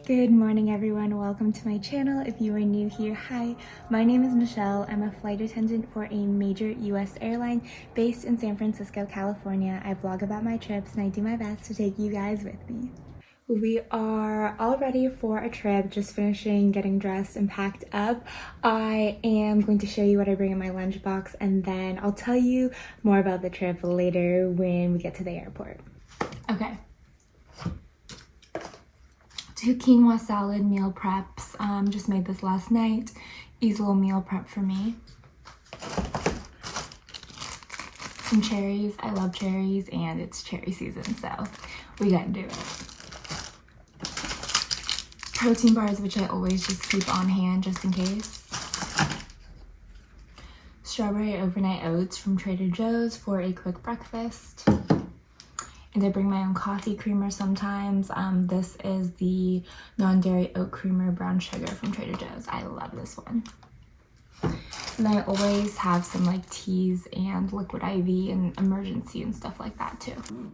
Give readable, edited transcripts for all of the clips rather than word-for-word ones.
Good morning everyone, welcome to my channel. If you are new here, hi, my name is Michelle. I'm a flight attendant for a major US airline based in San Francisco, California. I vlog about my trips and I do my best to take you guys with me. We are all ready for a trip, just finishing getting dressed and packed up. I am going to show you what I bring in my lunchbox and then I'll tell you more about the trip later when we get to the airport. Okay. 2 quinoa salad meal preps. Just made this last night. Easy little meal prep for me. Some cherries. I love cherries and it's cherry season, so we gotta do it. Protein bars, which I always just keep on hand just in case. Strawberry overnight oats from Trader Joe's for a quick breakfast. And I bring my own coffee creamer sometimes. This is the non-dairy oat creamer brown sugar from Trader Joe's. I love this one. And I always have some like teas and liquid IV and emergency and stuff like that too.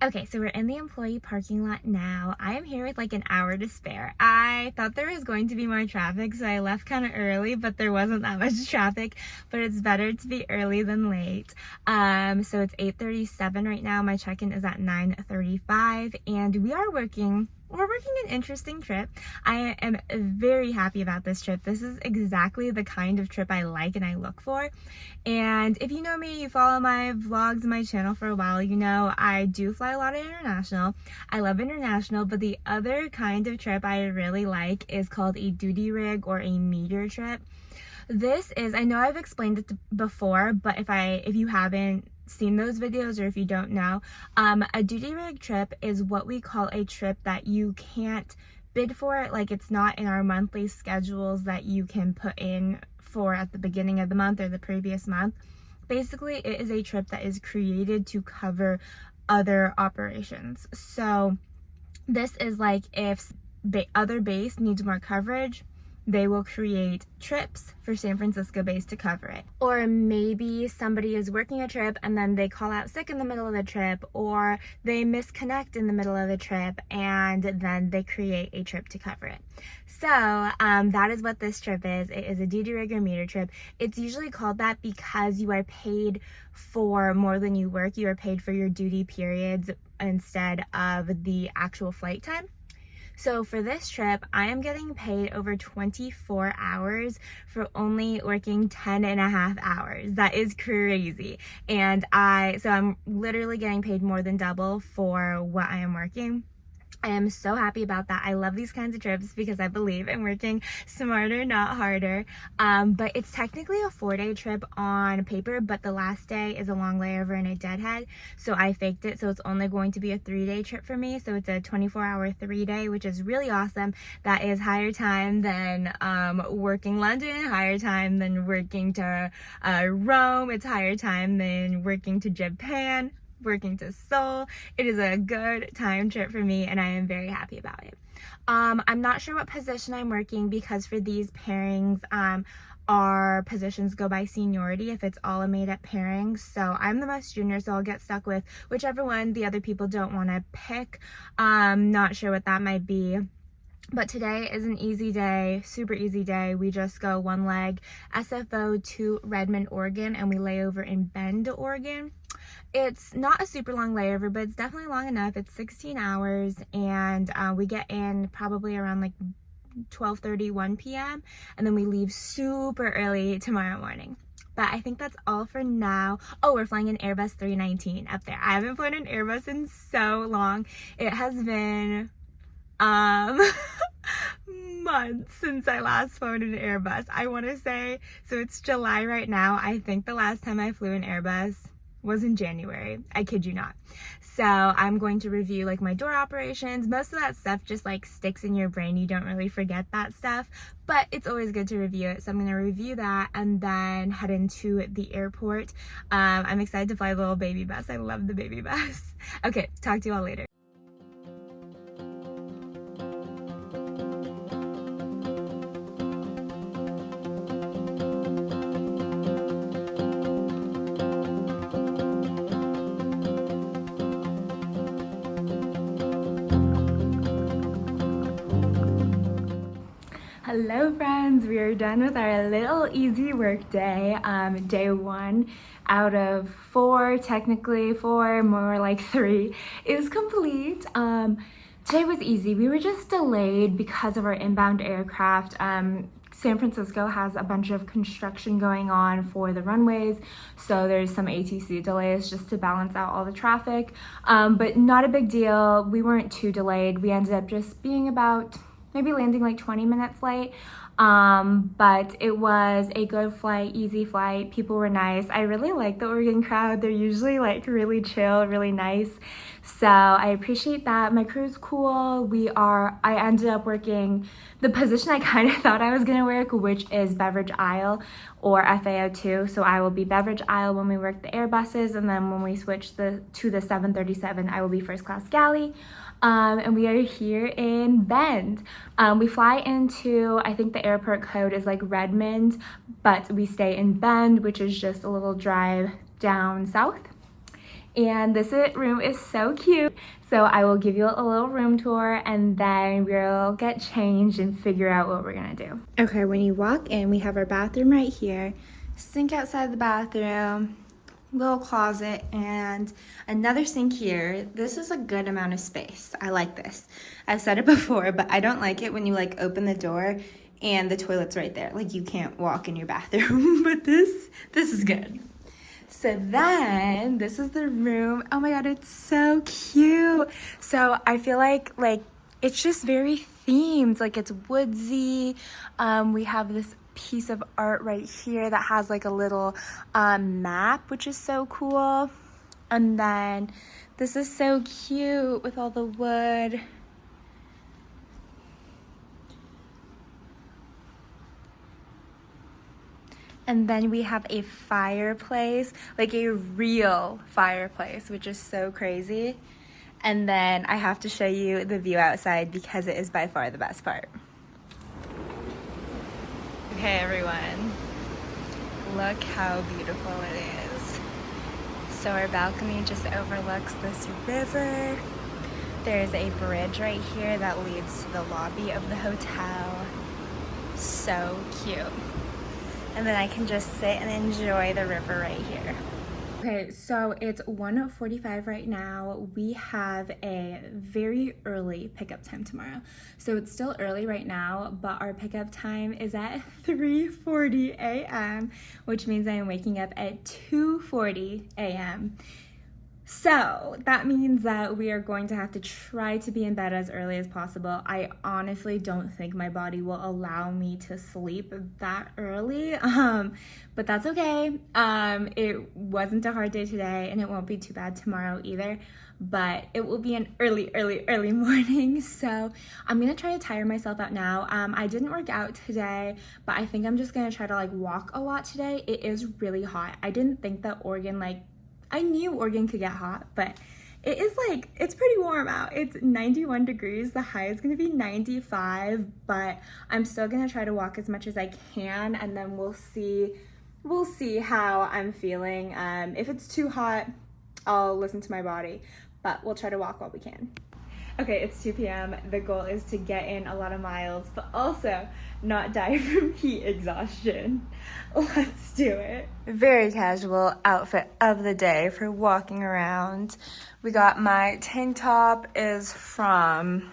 Okay, so we're in the employee parking lot now. I am here with like an hour to spare. I thought there was going to be more traffic, so I left kind of early, but there wasn't that much traffic, but it's better to be early than late. So it's 8:37 right now. My check-in is at 9:35, and we're working an interesting trip. I am very happy about this trip. This is exactly the kind of trip I like and I look for. And if you know me, you follow my vlogs and my channel for a while, you know I do fly a lot of international. I love international, but the other kind of trip I really like is called a duty rig or a meter trip. This is, I know I've explained it before, but if you haven't seen those videos or if you don't know, a duty rig trip is what we call a trip that you can't bid for. Like, it's not in our monthly schedules that you can put in for at the beginning of the month or the previous month. Basically, it is a trip that is created to cover other operations. So this is like if the other base needs more coverage, they will create trips for San Francisco base to cover it. Or maybe somebody is working a trip and then they call out sick in the middle of the trip, or they misconnect in the middle of the trip and then they create a trip to cover it. So that is what this trip is. It is a duty rig or meter trip. It's usually called that because you are paid for more than you work. You are paid for your duty periods instead of the actual flight time. So for this trip, I am getting paid over 24 hours for only working 10.5 hours. That is crazy. And so I'm literally getting paid more than double for what I am working. I am so happy about that. I love these kinds of trips because I believe in working smarter, not harder. But it's technically a 4-day trip on paper, but the last day is a long layover and a deadhead. So I faked it. So it's only going to be a 3-day trip for me. So it's a 24-hour 3-day, which is really awesome. That is higher time than working London, higher time than working to Rome. It's higher time than working to Japan, working to Seoul. It is a good time trip for me and I am very happy about it. I'm not sure what position I'm working because for these pairings, our positions go by seniority if it's all a made-up pairing. So I'm the most junior, so I'll get stuck with whichever one the other people don't want to pick. Not sure what that might be. But today is an easy day, super easy day. We just go one leg SFO to Redmond, Oregon, and we lay over in Bend, Oregon. It's not a super long layover, but it's definitely long enough. It's 16 hours, and we get in probably around like 12:30, 1 p.m., and then we leave super early tomorrow morning. But I think that's all for now. Oh, we're flying an Airbus 319 up there. I haven't flown an Airbus in so long. It has been months since I last flown an Airbus. I want to say, so it's July right now. I think the last time I flew an Airbus was in January. I kid you not. So I'm going to review like my door operations. Most of that stuff just like sticks in your brain. You don't really forget that stuff, but it's always good to review it. So I'm going to review that and then head into the airport. I'm excited to fly the little baby bus. I love the baby bus. Okay, talk to you all later. Hello friends, we are done with our little easy work day. Day 1 out of 4, technically 4, more like 3 is complete. Today was easy. We were just delayed because of our inbound aircraft. San Francisco has a bunch of construction going on for the runways, so there's some ATC delays just to balance out all the traffic, but not a big deal. We weren't too delayed. We ended up just being about maybe landing like 20 minutes late, but it was a good flight, easy flight. People were nice. I really like the Oregon crowd. They're usually like really chill, really nice, so I appreciate that. My crew's cool. I ended up working the position I kind of thought I was gonna work, which is beverage aisle or FAO2. So I will be beverage aisle when we work the Airbuses, and then when we switch to the 737, I will be first class galley. And we are here in Bend. We fly into, I think the airport code is like Redmond, but we stay in Bend, which is just a little drive down south. And this room is so cute. So I will give you a little room tour, and then we'll get changed and figure out what we're gonna do. Okay, when you walk in, we have our bathroom right here, sink outside the bathroom, little closet, and another sink here. This is a good amount of space. I like this. I've said it before, but I don't like it when you like open the door and the toilet's right there. Like you can't walk in your bathroom, but this is good. So then this is the room. Oh my God, it's so cute. So I feel like it's just very themed, like it's woodsy. We have this piece of art right here that has like a little map, which is so cool. And then this is so cute with all the wood. And then we have a fireplace, like a real fireplace, which is so crazy. And then I have to show you the view outside because it is by far the best part. Okay, everyone, look how beautiful it is. So our balcony just overlooks this river. There's a bridge right here that leads to the lobby of the hotel. So cute. And then I can just sit and enjoy the river right here. Okay, so it's 1:45 right now. We have a very early pickup time tomorrow. So it's still early right now, but our pickup time is at 3:40 a.m., which means I am waking up at 2:40 a.m. So that means that we are going to have to try to be in bed as early as possible. I honestly don't think my body will allow me to sleep that early, but that's okay. It wasn't a hard day today, and it won't be too bad tomorrow either, but it will be an early morning. So I'm gonna try to tire myself out now. I didn't work out today, but I think I'm just gonna try to like walk a lot today. It is really hot. I didn't think that I knew Oregon could get hot, but it is like, it's pretty warm out. It's 91 degrees. The high is gonna be 95, but I'm still gonna try to walk as much as I can, and then we'll see how I'm feeling. If it's too hot, I'll listen to my body, but we'll try to walk while we can. Okay, it's 2 p.m. The goal is to get in a lot of miles, but also not die from heat exhaustion. Let's do it. Very casual outfit of the day for walking around. We got my tank top is from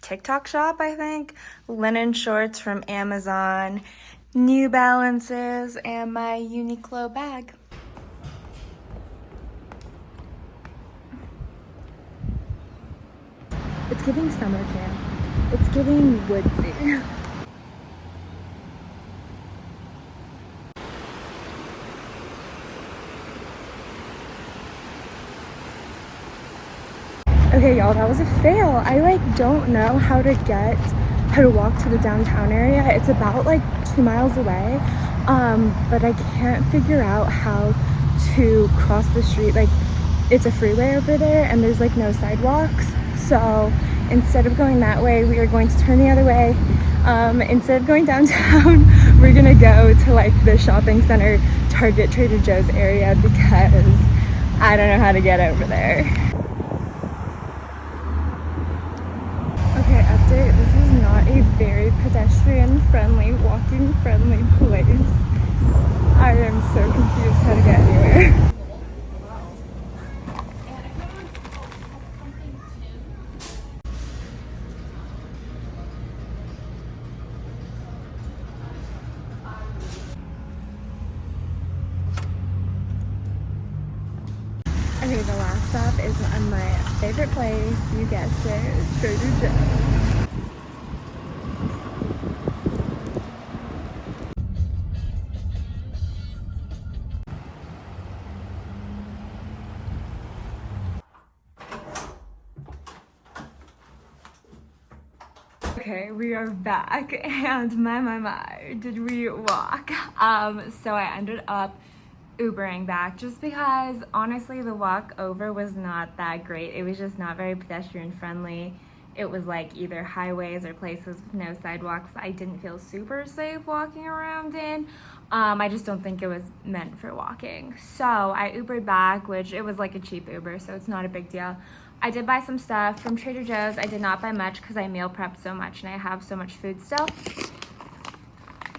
TikTok shop, I think. Linen shorts from Amazon, New Balances, and my Uniqlo bag. It's giving summer camp. It's giving woodsy. Okay, y'all, that was a fail. I don't know how to walk to the downtown area. It's about 2 miles away, but I can't figure out how to cross the street. It's a freeway over there, and there's no sidewalks. So instead of going that way, we are going to turn the other way. Instead of going downtown, we're gonna go to the shopping center, Target, Trader Joe's area, because I don't know how to get over there. Okay, update. This is not a very pedestrian pedestrian-friendly, walking-friendly place. I am so confused how to get anywhere. Okay, the last stop is on my favorite place, you guessed it, Trader Joe's. Okay, we are back, and my, did we walk? So I ended up Ubering back just because honestly the walk over was not that great. It was just not very pedestrian friendly. It was like either highways or places with no sidewalks that I didn't feel super safe walking around in. I just don't think it was meant for walking. So I Ubered back, which it was like a cheap Uber, so it's not a big deal. I did buy some stuff from Trader Joe's. I did not buy much because I meal prepped so much and I have so much food still.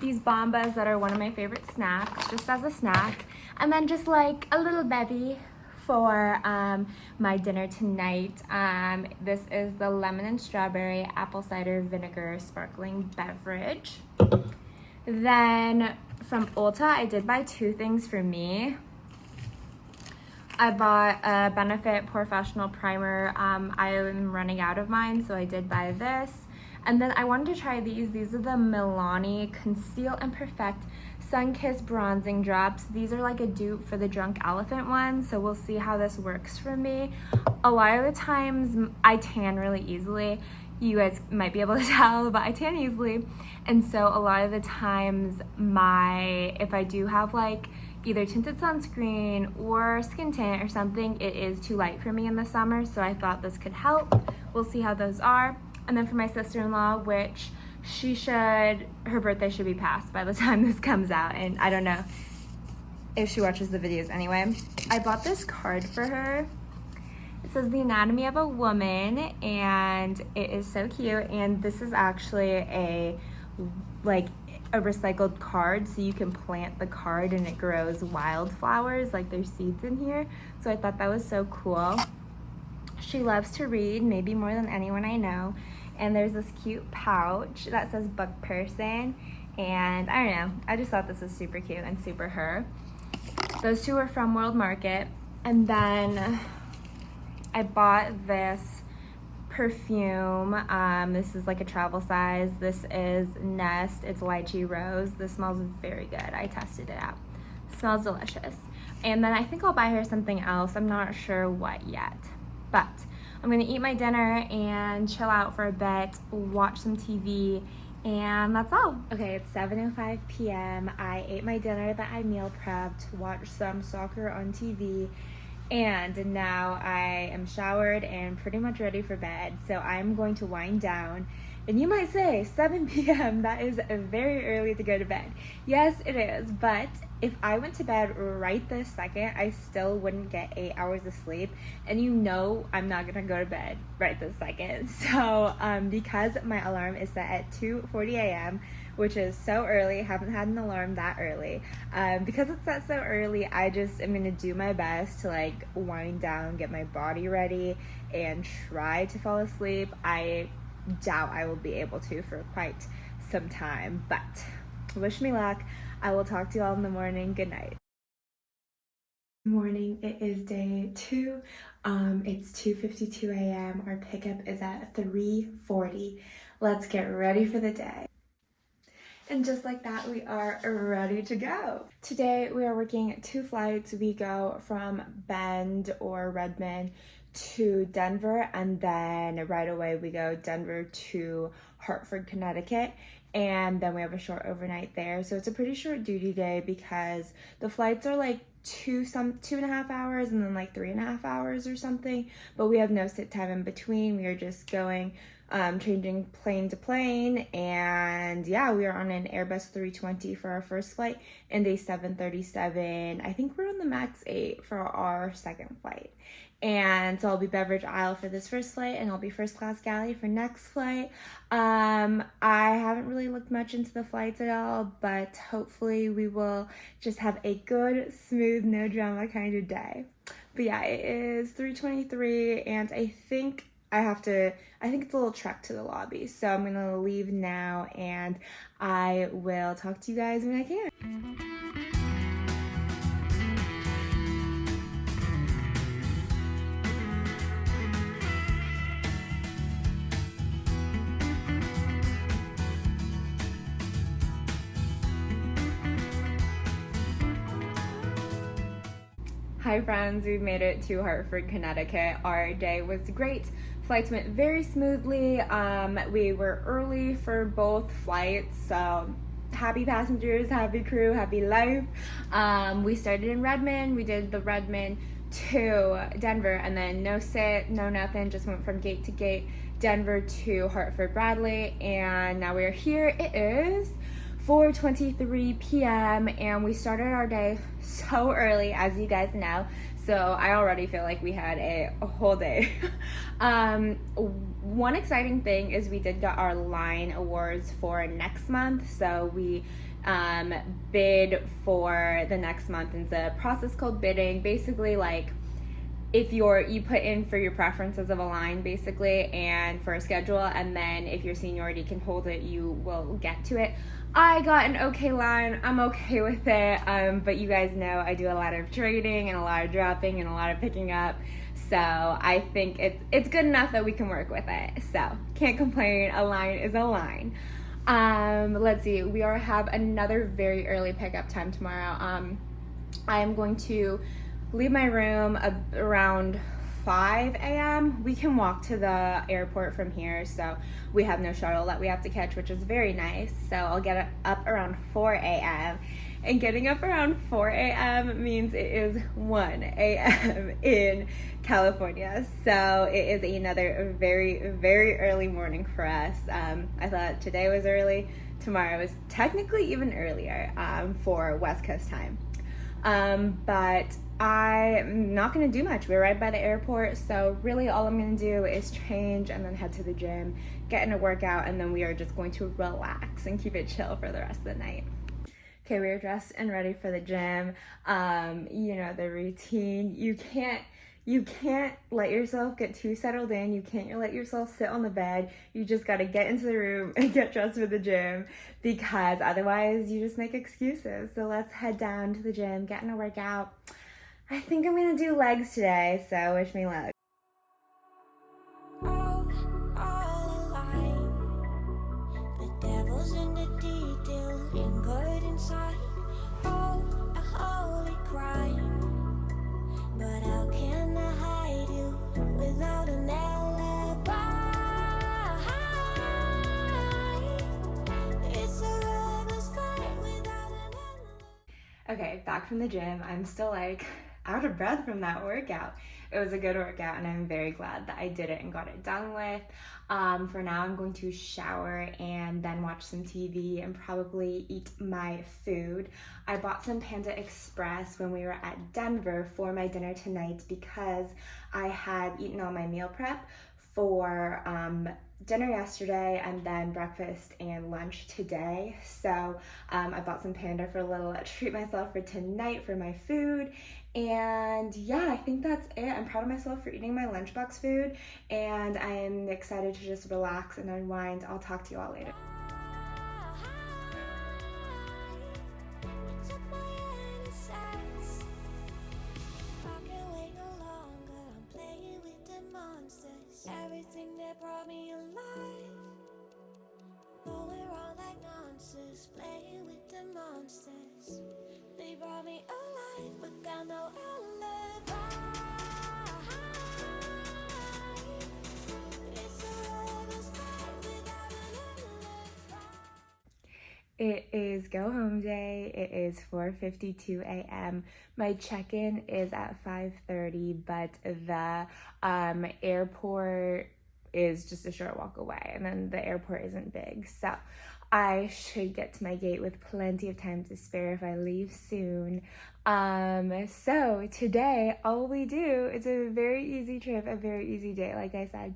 These bombas that are one of my favorite snacks, just as a snack. And then just like a little bevy for my dinner tonight. This is the lemon and strawberry apple cider vinegar sparkling beverage. Then from Ulta, I did buy two things for me. I bought a Benefit Professional Primer. I am running out of mine, so I did buy this. And then I wanted to try these. These are the Milani Conceal and Perfect Sun-Kissed Bronzing Drops. These are like a dupe for the Drunk Elephant one, so we'll see how this works for me. A lot of the times I tan really easily. You guys might be able to tell, but I tan easily. And so a lot of the times if I do have like either tinted sunscreen or skin tint or something, it is too light for me in the summer, so I thought this could help. We'll see how those are. And then for my sister-in-law, which her birthday should be past by the time this comes out, and I don't know if she watches the videos anyway. I bought this card for her. It says The Anatomy of a Woman, and it is so cute, and this is actually a recycled card, so you can plant the card and it grows wildflowers, like there's seeds in here. So I thought that was so cool. She loves to read, maybe more than anyone I know. And there's this cute pouch that says book person. And I don't know, I just thought this was super cute and super her. Those two were from World Market. And then I bought this perfume. This is like a travel size. This is Nest. It's lychee rose. This smells very good. I tested it out. It smells delicious. And then I think I'll buy her something else. I'm not sure what yet. But I'm gonna eat my dinner and chill out for a bit, watch some TV, and that's all. Okay, it's 7:05 p.m. I ate my dinner that I meal prepped, watched some soccer on TV, and now I am showered and pretty much ready for bed. So I'm going to wind down. And you might say, 7 p.m., that is very early to go to bed. Yes, it is, but if I went to bed right this second, I still wouldn't get 8 hours of sleep. And you know I'm not gonna go to bed right this second. So because my alarm is set at 2:40 a.m., which is so early, haven't had an alarm that early. Because it's set so early, I just am gonna do my best to like wind down, get my body ready, and try to fall asleep. I doubt I will be able to for quite some time, but wish me luck. I will talk to you all in the morning. Good night. Morning, it is day 2. It's 2:52 a.m. Our pickup is at 3:40. Let's get ready for the day. And just like that, we are ready to go. Today, we are working 2 flights. We go from Bend or Redmond to Denver, and then right away we go Denver to Hartford, Connecticut, and then we have a short overnight there. So it's a pretty short duty day because the flights are like 2.5 hours and then like 3.5 hours or something, but we have no sit time in between. We are just going changing plane to plane, and yeah, we are on an Airbus 320 for our first flight and a 737. I think we're on the MAX 8 for our second flight. And so I'll be beverage aisle for this first flight, and I'll be first class galley for next flight. I haven't really looked much into the flights at all, but hopefully we will just have a good, smooth, no drama kind of day. But yeah, it is 3:23, and I think it's a little trek to the lobby. So I'm gonna leave now, and I will talk to you guys when I can. Hi friends, we've made it to Hartford, Connecticut. Our day was great. Flights went very smoothly. We were early for both flights, so happy passengers, happy crew, happy life. We started in Redmond. We did the Redmond to Denver, and then no sit, no nothing, just went from gate to gate, Denver to Hartford Bradley, and now we're here. It is 4:23 p.m. and we started our day so early, as you guys know, so I already feel like we had a whole day. One exciting thing is we did get our line awards for next month, so we bid for the next month. It's a process called bidding. Basically, like, if you put in for your preferences of a line, basically, and for a schedule, and then if your seniority can hold it, you will get to it. I got an okay line. I'm okay with it, but you guys know I do a lot of trading and a lot of dropping and a lot of picking up, so I think it's good enough that we can work with it. So can't complain. A line is a line. Let's see. We have another very early pickup time tomorrow. I am going to leave my room around 5 a.m. We can walk to the airport from here, so we have no shuttle that we have to catch, which is very nice. So I'll get up around 4 a.m. And getting up around 4 a.m. means it is 1 a.m. in California. So it is another very, very early morning for us. I thought today was early. Tomorrow is technically even earlier for West Coast time. But I'm not going to do much. We're right by the airport, so really all I'm going to do is change and then head to the gym, get in a workout, and then we are just going to relax and keep it chill for the rest of the night. Okay, we are dressed and ready for the gym. You know the routine. You can't let yourself get too settled in. You can't let yourself sit on the bed. You just got to get into the room and get dressed for the gym, because otherwise you just make excuses. So let's head down to the gym, get in a workout. I think I'm gonna do legs today, so wish me luck. The devil's in the detail, lingered inside. Oh, a holy crime. But how can I hide you without an alibi? It's a lover's fight without an alibi. Okay, back from the gym. I'm still like out of breath from that workout. It was a good workout, and I'm very glad that I did it and got it done with. For now, I'm going to shower and then watch some TV and probably eat my food. I bought some Panda Express when we were at Denver for my dinner tonight, because I had eaten all my meal prep for dinner yesterday and then breakfast and lunch today. So I bought some Panda for a little treat myself for tonight for my food. And yeah, I think that's it. I'm proud of myself for eating my lunchbox food, and I am excited to just relax and unwind. I'll talk to you all later. Everything that brought me alive. Though we're all like monsters, playing with the monsters. They brought me alive, but got no alibi. It's a lover's fight without an alibi. It is go home day. It is 4:52 a.m. My check-in is at 5:30, but the airport is just a short walk away, and then the airport isn't big. So I should get to my gate with plenty of time to spare if I leave soon. So today, all we do is a very easy trip, a very easy day. Like I said,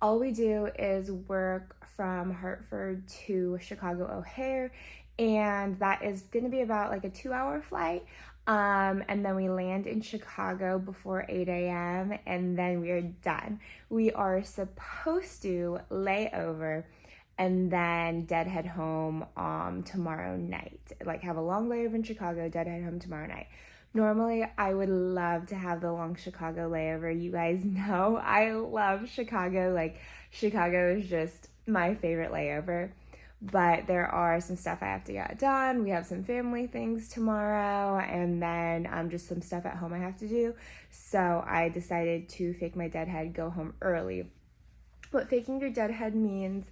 all we do is work from Hartford to Chicago O'Hare, and that is going to be about like a 2-hour flight. And then we land in Chicago before 8 a.m. and then we are done. We are supposed to lay over and then deadhead home tomorrow night. Like have a long layover in Chicago, deadhead home tomorrow night. Normally, I would love to have the long Chicago layover. You guys know I love Chicago. Like, Chicago is just my favorite layover. But there are some stuff I have to get done. We have some family things tomorrow, and then just some stuff at home I have to do. So I decided to fake my deadhead, go home early. What faking your deadhead means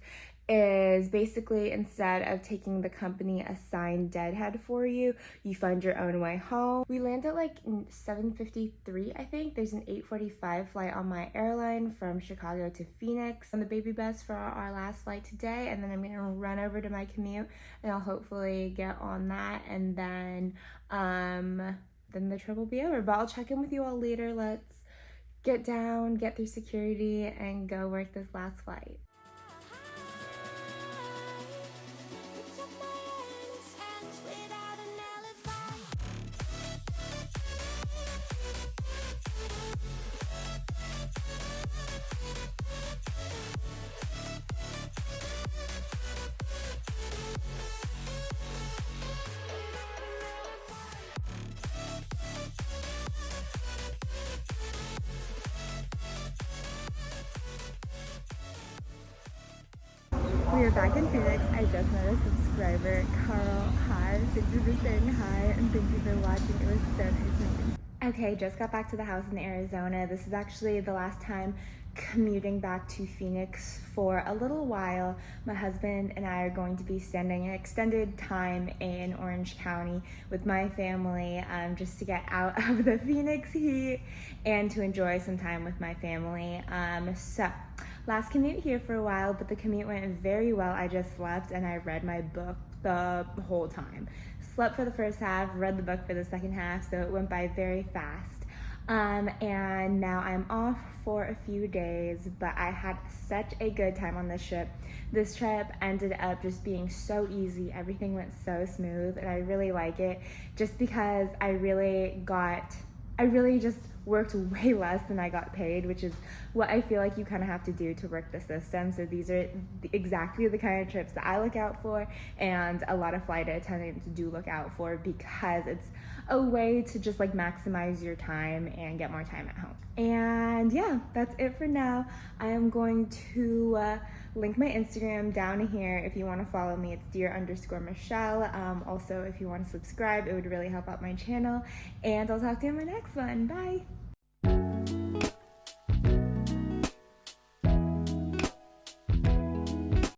is basically instead of taking the company assigned deadhead for you, you find your own way home. We land at like 7:53, I think. There's an 8:45 flight on my airline from Chicago to Phoenix on the baby bus for our last flight today, and then I'm gonna run over to my commute and I'll hopefully get on that, and then the trip will be over. But I'll check in with you all later. Let's get down, get through security, and go work this last flight. We are back in Phoenix. I just met a subscriber, Carl. Hi, thank you for saying hi, and thank you for watching. It was so nice meeting you. Okay, just got back to the house in Arizona. This is actually the last time commuting back to Phoenix for a little while. My husband and I are going to be spending an extended time in Orange County with my family, just to get out of the Phoenix heat and to enjoy some time with my family. So last commute here for a while, but the commute went very well. I just slept and I read my book the whole time. Slept for the first half, read the book for the second half, so it went by very fast. And now I'm off for a few days, but I had such a good time on this trip. This trip ended up just being so easy. Everything went so smooth, and I really like it just because I really just worked way less than I got paid, which is what I feel like you kind of have to do to work the system. So these are exactly the kind of trips that I look out for, and a lot of flight attendants do look out for, because it's a way to just like maximize your time and get more time at home. And yeah, that's it for now. I am going to link my Instagram down here if you want to follow me. It's dear_Michelle. Also, if you want to subscribe, it would really help out my channel. And I'll talk to you in my next one. Bye.